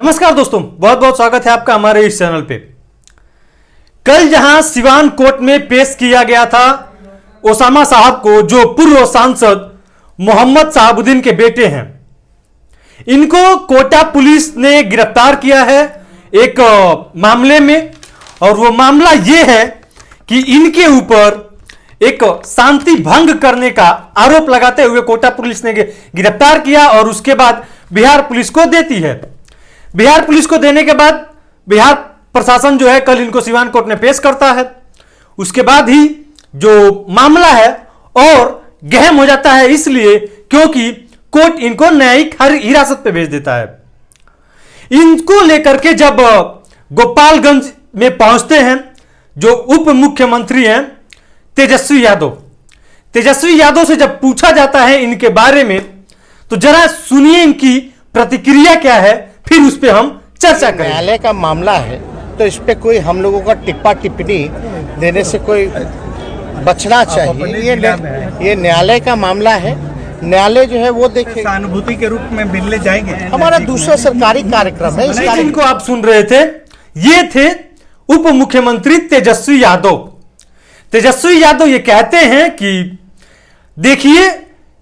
नमस्कार दोस्तों, बहुत बहुत स्वागत है आपका हमारे इस चैनल पे। कल जहां सिवान कोर्ट में पेश किया गया था ओसामा साहब को, जो पूर्व सांसद मोहम्मद शहाबुद्दीन के बेटे हैं, इनको कोटा पुलिस ने गिरफ्तार किया है एक मामले में। और वो मामला ये है कि इनके ऊपर एक शांति भंग करने का आरोप लगाते हुए कोटा पुलिस ने गिरफ्तार किया और उसके बाद बिहार पुलिस को देती है। बिहार पुलिस को देने के बाद बिहार प्रशासन जो है कल इनको सिवान कोर्ट में पेश करता है। उसके बाद ही जो मामला है और गहन हो जाता है, इसलिए क्योंकि कोर्ट इनको न्यायिक हिरासत पे भेज देता है। इनको लेकर के जब गोपालगंज में पहुंचते हैं जो उप मुख्यमंत्री हैं तेजस्वी यादव से जब पूछा जाता है इनके बारे में, तो जरा सुनिए इनकी प्रतिक्रिया क्या है, फिर उस पर हम चर्चा करें। न्यायालय का मामला है तो इस पे कोई हम लोगों का टिप्पा टिप्पणी देने से कोई बचना चाहिए। ये न्यायालय का मामला है, न्यायालय जो है वो देखे। सहानुभूति के रूप में मिलने जाएंगे। हमारा दूसरा सरकारी कार्यक्रम है। इनको आप सुन रहे थे, ये थे उप मुख्यमंत्री तेजस्वी यादव ये कहते हैं कि देखिए,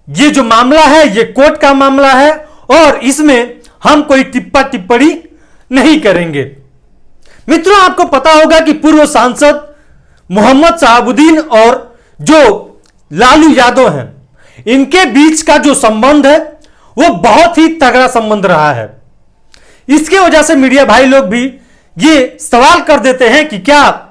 ये जो मामला है ये कोर्ट का मामला है और इसमें हम कोई टिप्पा टिप्पणी नहीं करेंगे। मित्रों, आपको पता होगा कि पूर्व सांसद मोहम्मद शहाबुद्दीन और जो लालू यादव हैं, इनके बीच का जो संबंध है वो बहुत ही तगड़ा संबंध रहा है। इसके वजह से मीडिया भाई लोग भी ये सवाल कर देते हैं कि क्या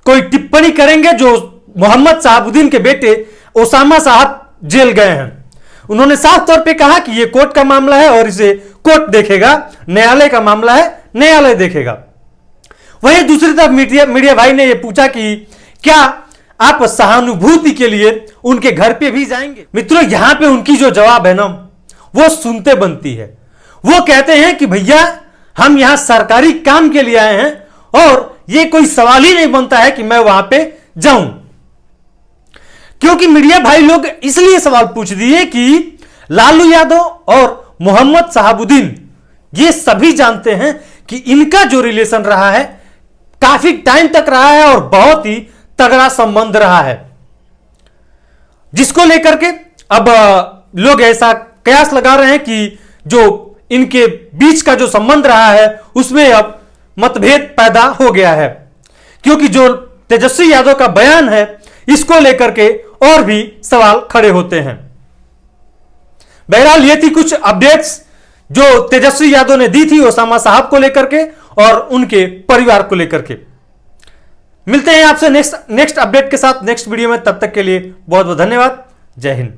कोई टिप्पणी करेंगे। जो मोहम्मद शहाबुद्दीन के बेटे ओसामा साहब जेल गए हैं, उन्होंने साफ तौर पे कहा कि ये कोर्ट का मामला है और इसे कोर्ट देखेगा, न्यायालय का मामला है, न्यायालय देखेगा। वहीं दूसरी तरफ मीडिया भाई ने यह पूछा कि क्या आप सहानुभूति के लिए उनके घर पे भी जाएंगे। मित्रों, यहां पे उनकी जो जवाब है ना, वो सुनते बनती है। वो कहते हैं कि भैया, हम यहां सरकारी काम के लिए आए हैं और ये कोई सवाल ही नहीं बनता है कि मैं वहां पे जाऊं। क्योंकि मीडिया भाई लोग इसलिए सवाल पूछ दिए कि लालू यादव और मोहम्मद शहाबुद्दीन, ये सभी जानते हैं कि इनका जो रिलेशन रहा है काफी टाइम तक रहा है और बहुत ही तगड़ा संबंध रहा है, जिसको लेकर के अब लोग ऐसा कयास लगा रहे हैं कि जो इनके बीच का जो संबंध रहा है उसमें अब मतभेद पैदा हो गया है। क्योंकि जो तेजस्वी यादव का बयान है, इसको लेकर के और भी सवाल खड़े होते हैं। बहरहाल ये थी कुछ अपडेट्स जो तेजस्वी यादव ने दी थी ओसामा साहब को लेकर के और उनके परिवार को लेकर के। मिलते हैं आपसे नेक्स्ट अपडेट के साथ नेक्स्ट वीडियो में। तब तक के लिए बहुत बहुत धन्यवाद। जय हिंद।